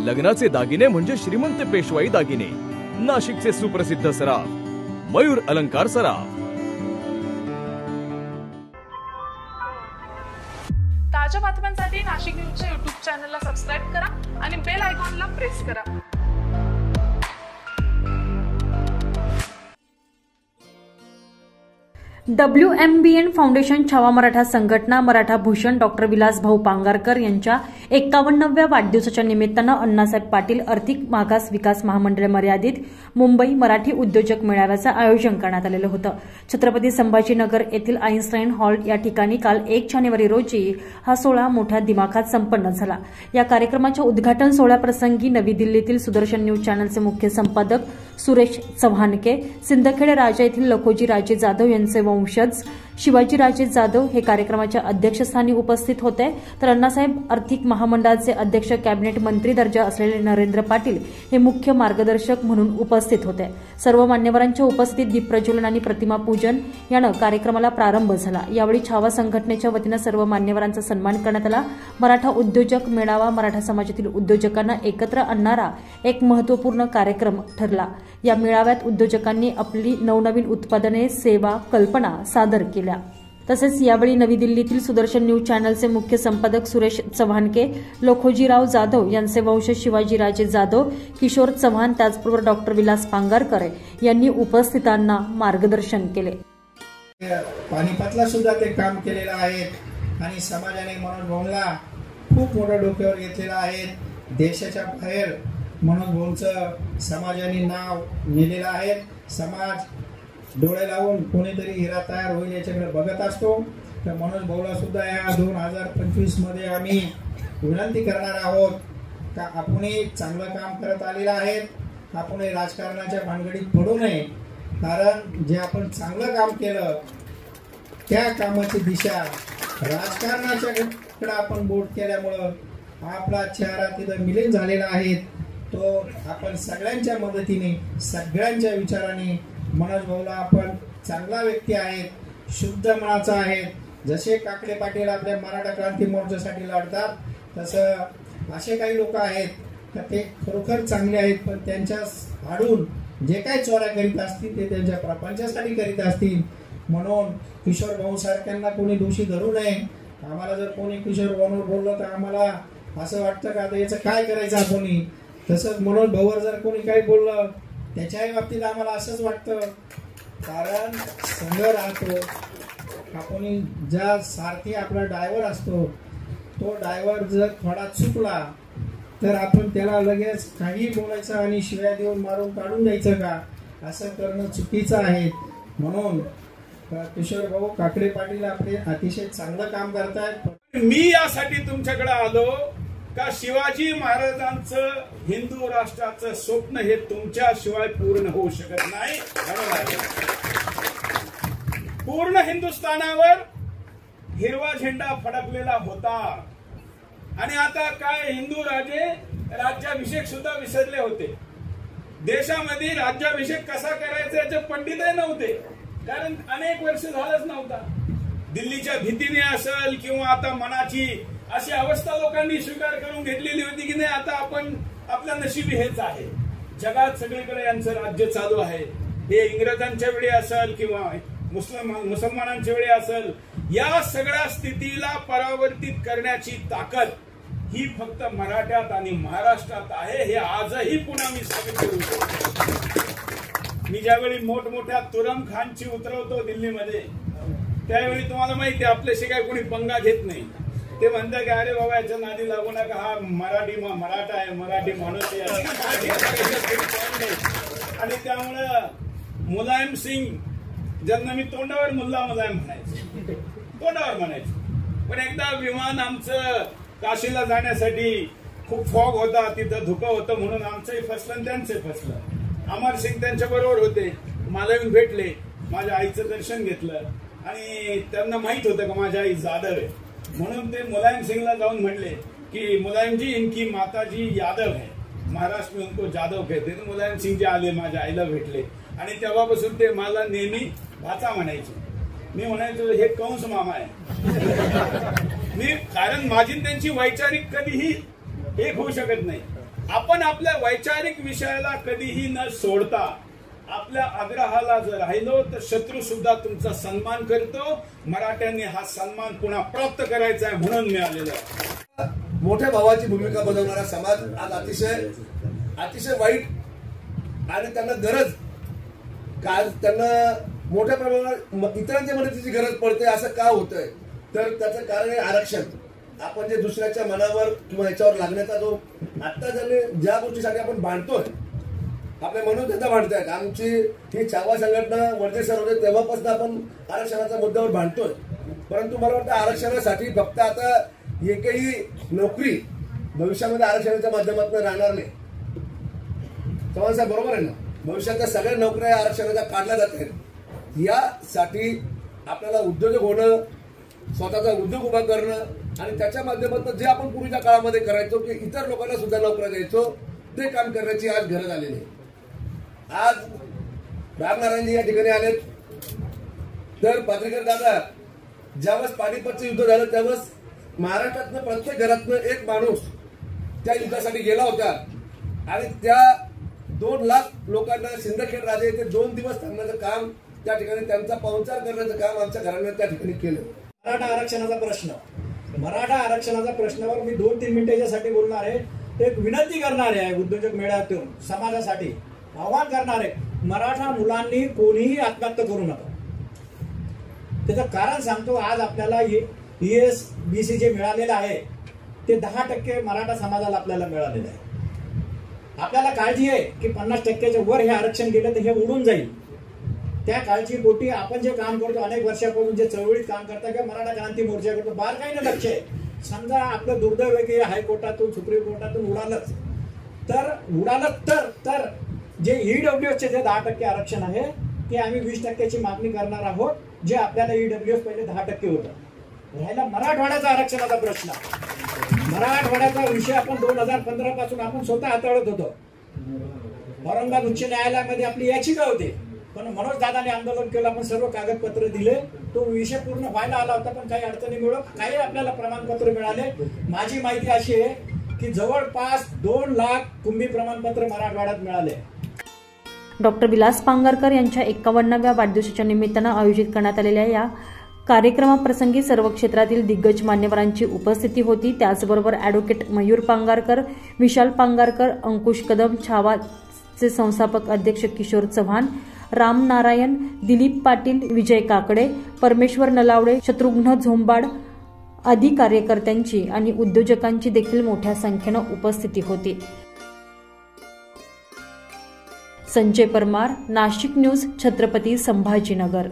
लग्नाचे दागिने म्हणजे श्रीमंत पेशवाई दागिने, नाशिकचे सुप्रसिद्ध सराफ मयूर अलंकार सराफ। ताज्या बातम्यांसाठी नाशिक न्यूजच्या YouTube चॅनलला सबस्क्राइब करा आणि बेल आयकॉनला प्रेस करा। WMBN फाउंडेशन छावा मराठा संघटना मराठा भूषण डॉक्टर विलास भाऊ पांगारकर यांच्या 51व्या वाढदिवसाच्या निमित्तानं अण्णासाहेब पाटील आर्थिक मागास विकास महामंडळ मर्यादित मुंबई मराठी उद्योजक मेळाव्याचं आयोजन करण्यात आलेलं होतं। छत्रपती संभाजीनगर येथील आईन्स्टाईन हॉल या ठिकाणी काल 1 जानेवारी रोजी हा सोहळा मोठ्या दिमाखात संपन्न झाला। या कार्यक्रमाच्या उद्घाटन सोहळ्याप्रसंगी नवी दिल्लीतील सुदर्शन न्यूज चॅनलचे मुख्य संपादक सुरेश चव्हाणके, सिंदखेड राजा येथील लखोजी राजे जाधव यांचे वंशज शिवाजी राजे जाधव हे कार्यक्रमाच्या अध्यक्षस्थानी उपस्थित होते, तर अण्णासाहेब आर्थिक महामंडळाचे अध्यक्ष कॅबिनेट मंत्री दर्जा असलेले नरेंद्र पाटील हे मुख्य मार्गदर्शक म्हणून उपस्थित होते। सर्व मान्यवरांच्या उपस्थितीत दीप प्रज्वलन आणि प्रतिमा पूजन यानं कार्यक्रमाला प्रारंभ झाला। यावेळी छावा संघटनेच्या वतीनं सर्व मान्यवरांचा सन्मान करण्यात आला। मराठा उद्योजक मेळावा मराठा समाजातील उद्योजकांना एकत्र आणणारा एक महत्त्वपूर्ण कार्यक्रम ठरला। या मेळाव्यात उद्योजकांनी आपली नवनवीन उत्पादने, सेवा, कल्पना सादर केल्या। तसेच यावेळी नवी दिल्लीतील सुदर्शन न्यूज चॅनलचे मुख्य संपादक सुरेश चव्हाणके, लखोजीराव जाधव यांचे वंशज शिवाजी राजे जाधव, किशोर चव्हाण, त्याचबरोबर डॉक्टर विलास पांगारकर यांनी उपस्थितांना मार्गदर्शन केले। पानिपतला सुद्धा ते काम केलेलं आहे आणि समाजाने मनोज भाऊंना खूप मोठं डोक्यावर घेतलेलं आहे। देशाच्या बाहेर मनोज भाऊंचं समाजाने नाव नेलेलं आहे। समाज डोळे लावून कोणीतरी हिरा तयार होईल याच्याकडे बघत असतो। तर मनोज भाऊला सुद्धा या 2025 मध्ये आम्ही विनंती करणार आहोत का आपण चांगलं काम करत आलेलं आहे, आपण राजकारणाच्या भानगडीत पडू नये, कारण जे आपण चांगलं काम केलं त्या कामाची दिशा राजकारणाच्याकडे आपण बोट केल्यामुळं आपला चेहरा तिथं मिलीन झालेला आहे। तो आपण सगळ्यांच्या मदतीने सगळ्यांच्या विचाराने मनोज भाऊला आपण चांगला व्यक्ती आहे, शुद्ध मनाचा आहे। जसे काकडे पाटील आपल्या मराठा क्रांती मोर्चासाठी लढतात, तसं असे काही लोक आहेत तर ते खरोखर चांगले आहेत, पण त्यांच्या आडून जे काही चोऱ्या करीत असतील ते त्यांच्या प्रपंचासाठी करीत असतील। म्हणून किशोर भाऊ सारख्यांना कोणी दोषी धरू नये। आम्हाला जर कोणी किशोर भाऊवर बोललं तर आम्हाला असं वाटतं का आता याचं काय करायचं आपण। तसंच मनोज भाऊवर जर कोणी काही बोललं त्याच्याही बाबतीत आम्हाला असंच वाटतं, कारण संघ राहतो आपण। ज्या सारथी आपला ड्रायव्हर असतो तो ड्रायव्हर जर थोडा चुकला तर आपण त्याला लगेच काही बोलायचं आणि शिव्या देऊन मारून काढून द्यायचं का, असं करणं चुकीचं आहे। म्हणून किशोर भाऊ काकडे पाटील आपले अतिशय चांगलं काम करतायत। मी यासाठी तुमच्याकडे आलो का शिवाजी महाराजांचं हिंदू राष्ट्राचं स्वप्न हे तुमच्याशिवाय पूर्ण होऊ शकत नाही। पूर्ण हिंदुस्थानावर हिरवा झेंडा फडकलेला होता आणि आता काय हिंदू राजे राज्याभिषेक सुद्धा विसरले होते। देशामध्ये राज्याभिषेक कसा करायचा याचे पंडितही नव्हते, कारण अनेक वर्ष झालंच नव्हता। दिल्लीच्या भीतीने असेल किंवा आता मनाची अशी अवस्था लोकांनी स्वीकार करून घेतलेली होती की नाही आता आपण आपल्या नशिबी हेच आहे। जगात सगळीकडे यांचं राज्य चालू आहे। हे इंग्रजांच्या वेळी असेल किंवा मुसलमानांच्या वेळी असेल, या सगळ्या स्थितीला परावर्तित करण्याची ताकद ही फक्त मराठ्यात आणि महाराष्ट्रात आहे। हे आजही पुन्हा मी साबित करू शकतो। मी ज्यावेळी मोठमोठ्या तुरम खानची उतरवतो दिल्लीमध्ये, त्यावेळी तुम्हाला माहिती आहे आपल्याशी काय कोणी पंगा घेत नाही। ते म्हणतात की अरे बाबा याच्या नादी लागू नका, हा मराठा आहे, मराठी माणूस आहे। आणि त्यामुळं मुलायम सिंग ज्यांना मी तोंडावर मुलायम म्हणायचो, तोंडावर म्हणायचो, पण एकदा विमान आमचं काशीला जाण्यासाठी खूप फॉग होता, तिथं धुकं होतं म्हणून आमचंही फसलं आणि त्यांचंही फसलं। अमर सिंग त्यांच्या बरोबर होते, मला येऊन भेटले, माझ्या आईचं दर्शन घेतलं आणि त्यांना माहित होतं का माझी आई जाधव आहे, म्हणून ते मुलायम सिंगला जाऊन म्हणले की मुलायम जी इनकी माताजी यादव है, महाराष्ट्र में उनको जाधव कहते। तो मुलायम सिंग जी आले माझ्या आईला भेटले आणि तेव्हापासून ते मला नेहमी भाचा म्हणायचे। मी म्हणायचो हे कंस मामा आहे। मी कारण माझी त्यांची वैचारिक कधीही एक होऊ शकत नाही। आपण आपल्या वैचारिक विषयाला कधीही न सोडता आपल्या आग्रहाला जर राहिलो तर शत्रू सुद्धा तुमचा सन्मान करतो. मराठ्यांनी हा सन्मान पुन्हा प्राप्त करायचा आहे म्हणून मिळालेला आहे. मोठ्या भावाची भूमिका बजावणारा समाज आज अतिशय वाईट आणि त्यांना गरज त्यांना मोठ्या प्रमाणात इतरांच्या मदतीची गरज पडते. असं का होतंय तर त्याचं कारण आहे आरक्षण. आपण जे दुसऱ्याच्या मनावर किंवा याच्यावर लागण्याचा जो आता ज्या गोष्टीसाठी आपण भांडतोय, आपले म्हणून त्यांना भांडतायत. आमची ही छावा संघटना वरचे सर होते तेव्हापासून आपण आरक्षणाच्या मुद्द्यावर भांडतोय. परंतु मला वाटतं आरक्षणासाठी फक्त आता एकही नोकरी भविष्यामध्ये आरक्षणाच्या माध्यमातून राहणार नाही. चव्हाण साहेब बरोबर आहे ना? भविष्यातल्या सगळ्या नोकऱ्या आरक्षणाच्या काढल्या जात आहेत. यासाठी आपल्याला उद्योजक होणं, स्वतःचा उद्योग उभा करणं आणि त्याच्या माध्यमातून जे आपण पूर्वीच्या काळामध्ये करायचो की इतर लोकांना सुद्धा नोकऱ्या द्यायचो, ते काम करण्याची आज गरज आलेली आहे. आज रामनारायणजी या ठिकाणी आले तर पात्रेकर दादा, ज्यावेळेस पानिपतचं युद्ध झालं त्यावेळेस महाराष्ट्रातनं प्रत्येक घरातनं एक माणूस त्या युद्धासाठी गेला होता आणि त्या 2 लाख लोकांना सिंदखेड राजे येथे 2 दिवस थांबण्याचं काम, त्या ठिकाणी त्यांचा पाहुणचार करण्याचं काम आमच्या घराने त्या ठिकाणी केलं. मराठा आरक्षणाचा प्रश्नावर मी 2-3 मिनिटं याच्यासाठी बोलणार आहे. एक विनंती करणार आहे उद्योजक मेळाव्यातून समाजासाठी आवाहन करणार आहे. मराठा मुलांनी कोणीही आत्महत्या करू नका. त्याचं कारण सांगतो. आज आपल्याला ESBC जे मिळालेलं आहे ते 10% मराठा समाजाला आपल्याला मिळालेलं आहे. आपल्याला काळजी आहे की 50%च्या वर हे आरक्षण गेलं तर हे उडून जाईल. त्या काळजीपोटी आपण जे काम करतो, अनेक वर्षापासून जे चळवळीत काम करता किंवा मराठा क्रांती मोर्चा करतो, बारकाईनं लक्ष आहे. समजा आपलं दुर्दैव आहे की हायकोर्टातून सुप्रीम कोर्टातून उडालंच तर जे EWSचे जे 10% आरक्षण आहे ते आम्ही 20%ची मागणी करणार आहोत. जे आपल्याला EWS पहिले 10% होतं. राहिला मराठवाड्याचा आरक्षणाचा प्रश्न. मराठवाड्याचा विषय आपण 2015 पासून आपण स्वतः हाताळत होतो. औरंगाबाद उच्च न्यायालयामध्ये आपली याचिका होती, पण मनोज दादाने आंदोलन केलं. आपण सर्व कागदपत्र दिले. तो विषय पूर्ण व्हायला आला होता, पण काही अडचणीमुळे काही आपल्याला प्रमाणपत्र मिळाले. माझी माहिती अशी आहे की जवळपास 2 लाख कुंभी प्रमाणपत्र मराठवाड्यात मिळाले. डॉक्टर विलास पांगारकर यांच्या 51व्या वाढदिवसाच्या निमित्तानं आयोजित करण्यात आलेल्या या कार्यक्रमाप्रसंगी सर्व क्षेत्रातील दिग्गज मान्यवरांची उपस्थिती होती. त्याचबरोबर ॲडव्होकेट मयूर पांगारकर, विशाल पांगारकर, अंकुश कदम, छावाचे संस्थापक अध्यक्ष किशोर चव्हाण, राम नारायण, दिलीप पाटील, विजय काकडे, परमेश्वर नलावडे, शत्रुघ्न झोंबाड आदी कार्यकर्त्यांची आणि उद्योजकांची देखील मोठ्या संख्येनं उपस्थिती होती. संजय परमार, नाशिक न्यूज, छत्रपती संभाजीनगर.